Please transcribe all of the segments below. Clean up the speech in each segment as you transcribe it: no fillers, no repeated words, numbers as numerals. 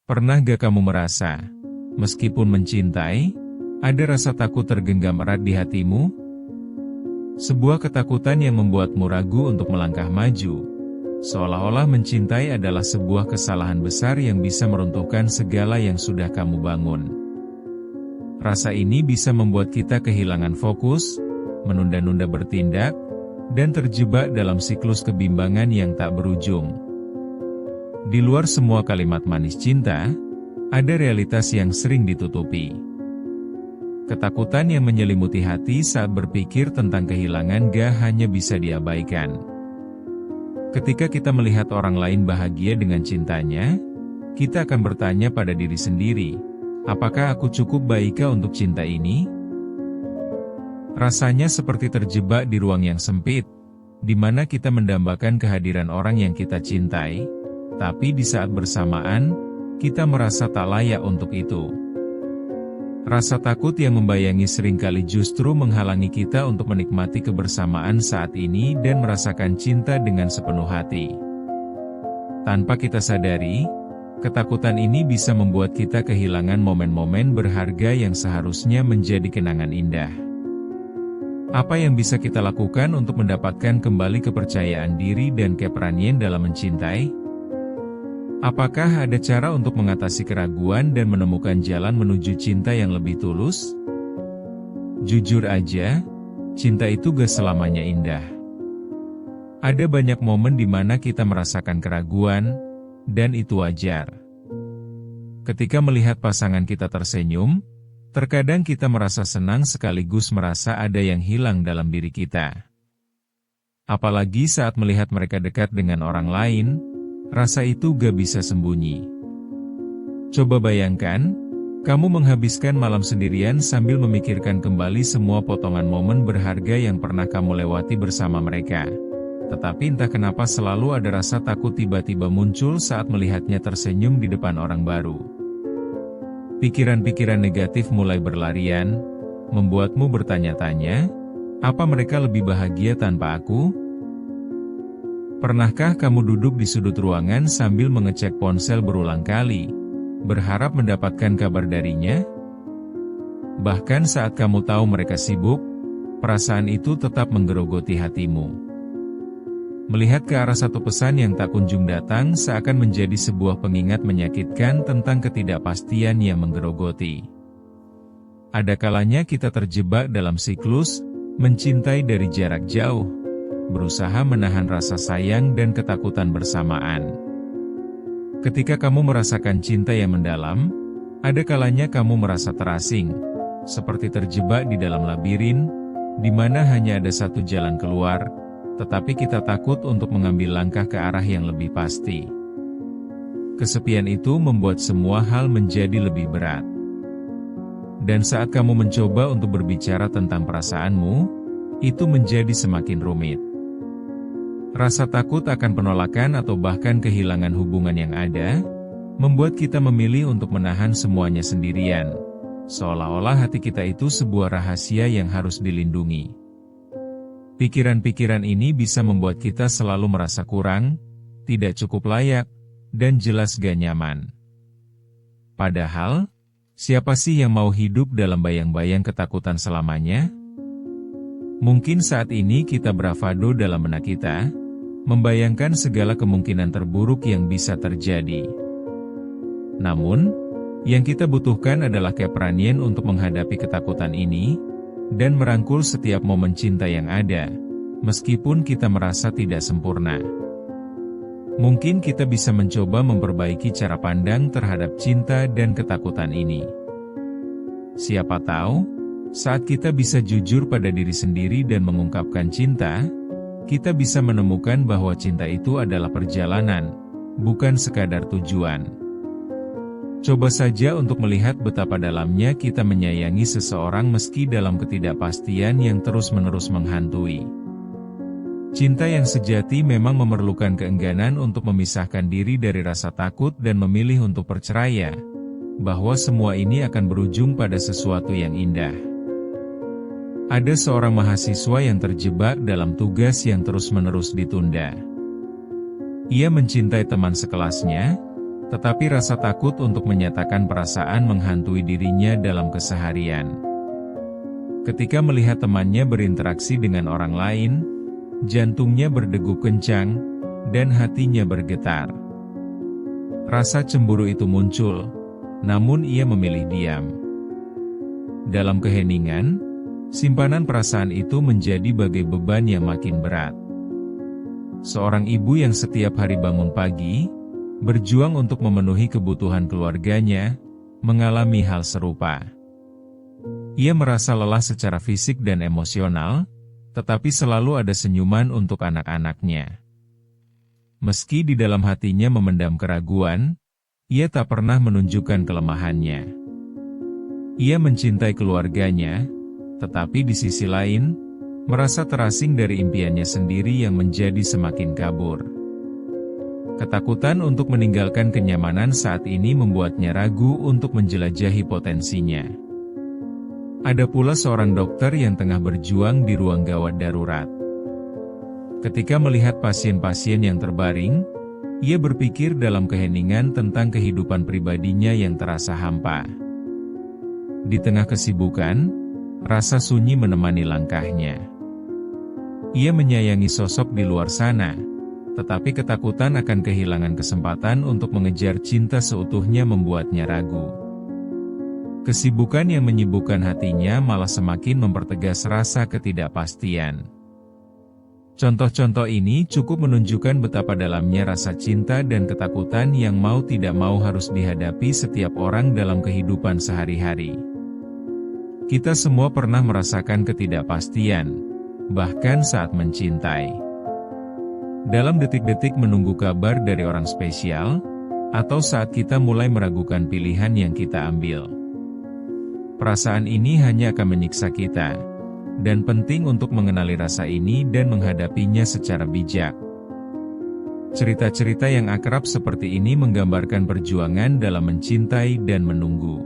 Pernah gak kamu merasa, meskipun mencintai, ada rasa takut tergenggam erat di hatimu? Sebuah ketakutan yang membuatmu ragu untuk melangkah maju, seolah-olah mencintai adalah sebuah kesalahan besar yang bisa meruntuhkan segala yang sudah kamu bangun. Rasa ini bisa membuat kita kehilangan fokus, menunda-nunda bertindak, dan terjebak dalam siklus kebimbangan yang tak berujung. Di luar semua kalimat manis cinta, ada realitas yang sering ditutupi. Ketakutan yang menyelimuti hati saat berpikir tentang kehilangan gak hanya bisa diabaikan. Ketika kita melihat orang lain bahagia dengan cintanya, kita akan bertanya pada diri sendiri, apakah aku cukup baikkah untuk cinta ini? Rasanya seperti terjebak di ruang yang sempit, di mana kita mendambakan kehadiran orang yang kita cintai, tapi di saat bersamaan, kita merasa tak layak untuk itu. Rasa takut yang membayangi seringkali justru menghalangi kita untuk menikmati kebersamaan saat ini dan merasakan cinta dengan sepenuh hati. Tanpa kita sadari, ketakutan ini bisa membuat kita kehilangan momen-momen berharga yang seharusnya menjadi kenangan indah. Apa yang bisa kita lakukan untuk mendapatkan kembali kepercayaan diri dan keberanian dalam mencintai? Apakah ada cara untuk mengatasi keraguan dan menemukan jalan menuju cinta yang lebih tulus? Jujur aja, cinta itu gak selamanya indah. Ada banyak momen di mana kita merasakan keraguan, dan itu wajar. Ketika melihat pasangan kita tersenyum, terkadang kita merasa senang sekaligus merasa ada yang hilang dalam diri kita. Apalagi saat melihat mereka dekat dengan orang lain, rasa itu gak bisa sembunyi. Coba bayangkan, kamu menghabiskan malam sendirian sambil memikirkan kembali semua potongan momen berharga yang pernah kamu lewati bersama mereka. Tetapi entah kenapa selalu ada rasa takut tiba-tiba muncul saat melihatnya tersenyum di depan orang baru. Pikiran-pikiran negatif mulai berlarian, membuatmu bertanya-tanya, apa mereka lebih bahagia tanpa aku? Pernahkah kamu duduk di sudut ruangan sambil mengecek ponsel berulang kali, berharap mendapatkan kabar darinya? Bahkan saat kamu tahu mereka sibuk, perasaan itu tetap menggerogoti hatimu. Melihat ke arah satu pesan yang tak kunjung datang seakan menjadi sebuah pengingat menyakitkan tentang ketidakpastian yang menggerogoti. Ada kalanya kita terjebak dalam siklus, mencintai dari jarak jauh, berusaha menahan rasa sayang dan ketakutan bersamaan. Ketika kamu merasakan cinta yang mendalam, ada kalanya kamu merasa terasing, seperti terjebak di dalam labirin, di mana hanya ada satu jalan keluar, tetapi kita takut untuk mengambil langkah ke arah yang lebih pasti. Kesepian itu membuat semua hal menjadi lebih berat. Dan saat kamu mencoba untuk berbicara tentang perasaanmu, itu menjadi semakin rumit. Rasa takut akan penolakan atau bahkan kehilangan hubungan yang ada, membuat kita memilih untuk menahan semuanya sendirian, seolah-olah hati kita itu sebuah rahasia yang harus dilindungi. Pikiran-pikiran ini bisa membuat kita selalu merasa kurang, tidak cukup layak, dan jelas gak nyaman. Padahal, siapa sih yang mau hidup dalam bayang-bayang ketakutan selamanya? Mungkin saat ini kita bravado dalam benak kita, membayangkan segala kemungkinan terburuk yang bisa terjadi. Namun, yang kita butuhkan adalah keberanian untuk menghadapi ketakutan ini, dan merangkul setiap momen cinta yang ada, meskipun kita merasa tidak sempurna. Mungkin kita bisa mencoba memperbaiki cara pandang terhadap cinta dan ketakutan ini. Siapa tahu, saat kita bisa jujur pada diri sendiri dan mengungkapkan cinta, kita bisa menemukan bahwa cinta itu adalah perjalanan, bukan sekadar tujuan. Coba saja untuk melihat betapa dalamnya kita menyayangi seseorang meski dalam ketidakpastian yang terus-menerus menghantui. Cinta yang sejati memang memerlukan keengganan untuk memisahkan diri dari rasa takut dan memilih untuk percaya bahwa semua ini akan berujung pada sesuatu yang indah. Ada seorang mahasiswa yang terjebak dalam tugas yang terus-menerus ditunda. Ia mencintai teman sekelasnya, tetapi rasa takut untuk menyatakan perasaan menghantui dirinya dalam keseharian. Ketika melihat temannya berinteraksi dengan orang lain, jantungnya berdegup kencang, dan hatinya bergetar. Rasa cemburu itu muncul, namun ia memilih diam. Dalam keheningan, simpanan perasaan itu menjadi bagai beban yang makin berat. Seorang ibu yang setiap hari bangun pagi, berjuang untuk memenuhi kebutuhan keluarganya, mengalami hal serupa. Ia merasa lelah secara fisik dan emosional, tetapi selalu ada senyuman untuk anak-anaknya. Meski di dalam hatinya memendam keraguan, ia tak pernah menunjukkan kelemahannya. Ia mencintai keluarganya, tetapi di sisi lain, merasa terasing dari impiannya sendiri yang menjadi semakin kabur. Ketakutan untuk meninggalkan kenyamanan saat ini membuatnya ragu untuk menjelajahi potensinya. Ada pula seorang dokter yang tengah berjuang di ruang gawat darurat. Ketika melihat pasien-pasien yang terbaring, ia berpikir dalam keheningan tentang kehidupan pribadinya yang terasa hampa. Di tengah kesibukan, rasa sunyi menemani langkahnya. Ia menyayangi sosok di luar sana, tetapi ketakutan akan kehilangan kesempatan untuk mengejar cinta seutuhnya membuatnya ragu. Kesibukan yang menyibukkan hatinya malah semakin mempertegas rasa ketidakpastian. Contoh-contoh ini cukup menunjukkan betapa dalamnya rasa cinta dan ketakutan yang mau tidak mau harus dihadapi setiap orang dalam kehidupan sehari-hari. Kita semua pernah merasakan ketidakpastian, bahkan saat mencintai. Dalam detik-detik menunggu kabar dari orang spesial, atau saat kita mulai meragukan pilihan yang kita ambil. Perasaan ini hanya akan menyiksa kita, dan penting untuk mengenali rasa ini dan menghadapinya secara bijak. Cerita-cerita yang akrab seperti ini menggambarkan perjuangan dalam mencintai dan menunggu.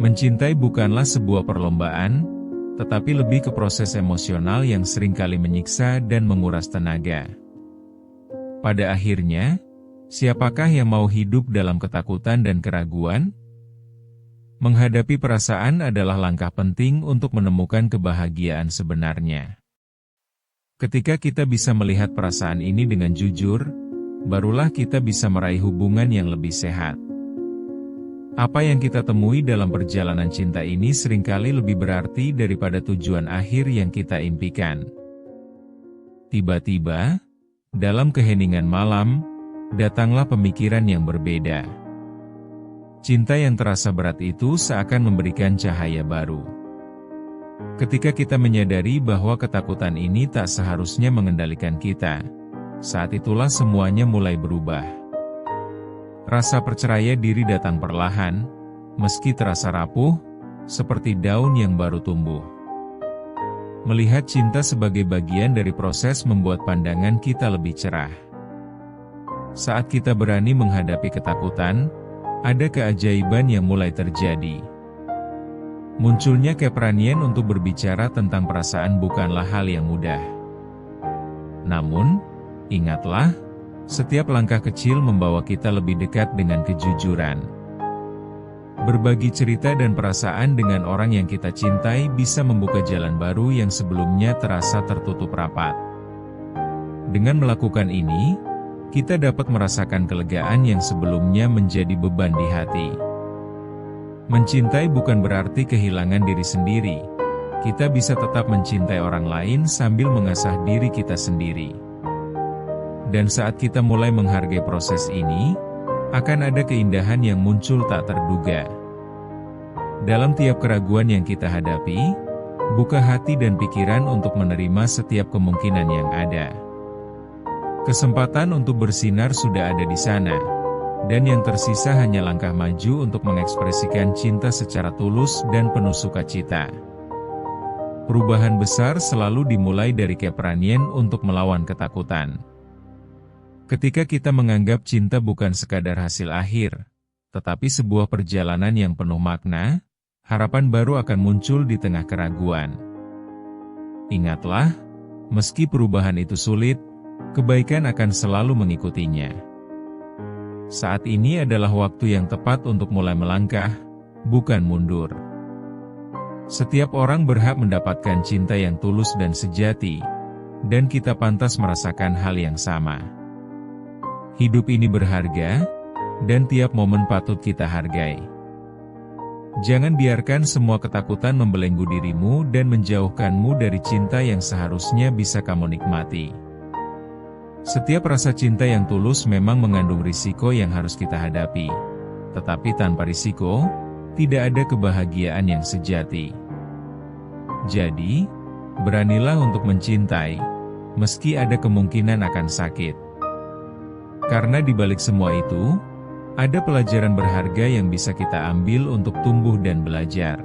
Mencintai bukanlah sebuah perlombaan, tetapi lebih ke proses emosional yang seringkali menyiksa dan menguras tenaga. Pada akhirnya, siapakah yang mau hidup dalam ketakutan dan keraguan? Menghadapi perasaan adalah langkah penting untuk menemukan kebahagiaan sebenarnya. Ketika kita bisa melihat perasaan ini dengan jujur, barulah kita bisa meraih hubungan yang lebih sehat. Apa yang kita temui dalam perjalanan cinta ini seringkali lebih berarti daripada tujuan akhir yang kita impikan. Tiba-tiba, dalam keheningan malam, datanglah pemikiran yang berbeda. Cinta yang terasa berat itu seakan memberikan cahaya baru. Ketika kita menyadari bahwa ketakutan ini tak seharusnya mengendalikan kita, saat itulah semuanya mulai berubah. Rasa percaya diri datang perlahan, meski terasa rapuh, seperti daun yang baru tumbuh. Melihat cinta sebagai bagian dari proses membuat pandangan kita lebih cerah. Saat kita berani menghadapi ketakutan, ada keajaiban yang mulai terjadi. Munculnya keberanian untuk berbicara tentang perasaan bukanlah hal yang mudah. Namun, ingatlah, setiap langkah kecil membawa kita lebih dekat dengan kejujuran. Berbagi cerita dan perasaan dengan orang yang kita cintai bisa membuka jalan baru yang sebelumnya terasa tertutup rapat. Dengan melakukan ini, kita dapat merasakan kelegaan yang sebelumnya menjadi beban di hati. Mencintai bukan berarti kehilangan diri sendiri. Kita bisa tetap mencintai orang lain sambil mengasah diri kita sendiri. Dan saat kita mulai menghargai proses ini, akan ada keindahan yang muncul tak terduga. Dalam tiap keraguan yang kita hadapi, buka hati dan pikiran untuk menerima setiap kemungkinan yang ada. Kesempatan untuk bersinar sudah ada di sana, dan yang tersisa hanya langkah maju untuk mengekspresikan cinta secara tulus dan penuh sukacita. Perubahan besar selalu dimulai dari keberanian untuk melawan ketakutan. Ketika kita menganggap cinta bukan sekadar hasil akhir, tetapi sebuah perjalanan yang penuh makna, harapan baru akan muncul di tengah keraguan. Ingatlah, meski perubahan itu sulit, kebaikan akan selalu mengikutinya. Saat ini adalah waktu yang tepat untuk mulai melangkah, bukan mundur. Setiap orang berhak mendapatkan cinta yang tulus dan sejati, dan kita pantas merasakan hal yang sama. Hidup ini berharga, dan tiap momen patut kita hargai. Jangan biarkan semua ketakutan membelenggu dirimu dan menjauhkanmu dari cinta yang seharusnya bisa kamu nikmati. Setiap rasa cinta yang tulus memang mengandung risiko yang harus kita hadapi. Tetapi tanpa risiko, tidak ada kebahagiaan yang sejati. Jadi, beranilah untuk mencintai, meski ada kemungkinan akan sakit. Karena di balik semua itu, ada pelajaran berharga yang bisa kita ambil untuk tumbuh dan belajar.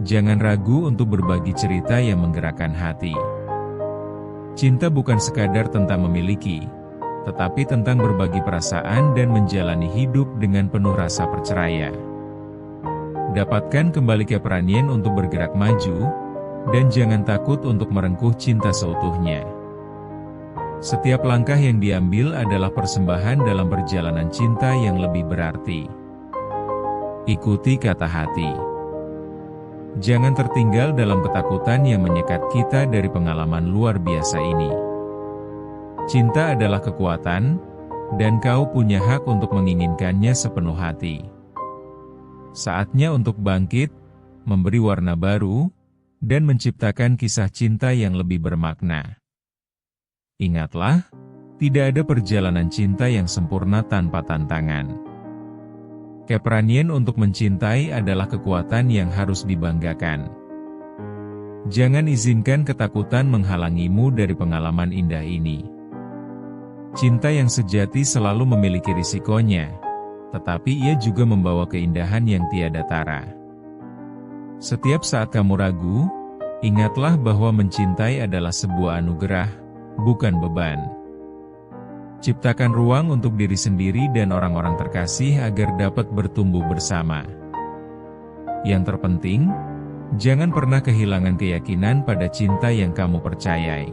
Jangan ragu untuk berbagi cerita yang menggerakkan hati. Cinta bukan sekadar tentang memiliki, tetapi tentang berbagi perasaan dan menjalani hidup dengan penuh rasa percaya. Dapatkan kembali keberanian untuk bergerak maju, dan jangan takut untuk merengkuh cinta seutuhnya. Setiap langkah yang diambil adalah persembahan dalam perjalanan cinta yang lebih berarti. Ikuti kata hati. Jangan tertinggal dalam ketakutan yang menyekat kita dari pengalaman luar biasa ini. Cinta adalah kekuatan, dan kau punya hak untuk menginginkannya sepenuh hati. Saatnya untuk bangkit, memberi warna baru, dan menciptakan kisah cinta yang lebih bermakna. Ingatlah, tidak ada perjalanan cinta yang sempurna tanpa tantangan. Keberanian untuk mencintai adalah kekuatan yang harus dibanggakan. Jangan izinkan ketakutan menghalangimu dari pengalaman indah ini. Cinta yang sejati selalu memiliki risikonya, tetapi ia juga membawa keindahan yang tiada tara. Setiap saat kamu ragu, ingatlah bahwa mencintai adalah sebuah anugerah, bukan beban. Ciptakan ruang untuk diri sendiri dan orang-orang terkasih agar dapat bertumbuh bersama. Yang terpenting, jangan pernah kehilangan keyakinan pada cinta yang kamu percayai.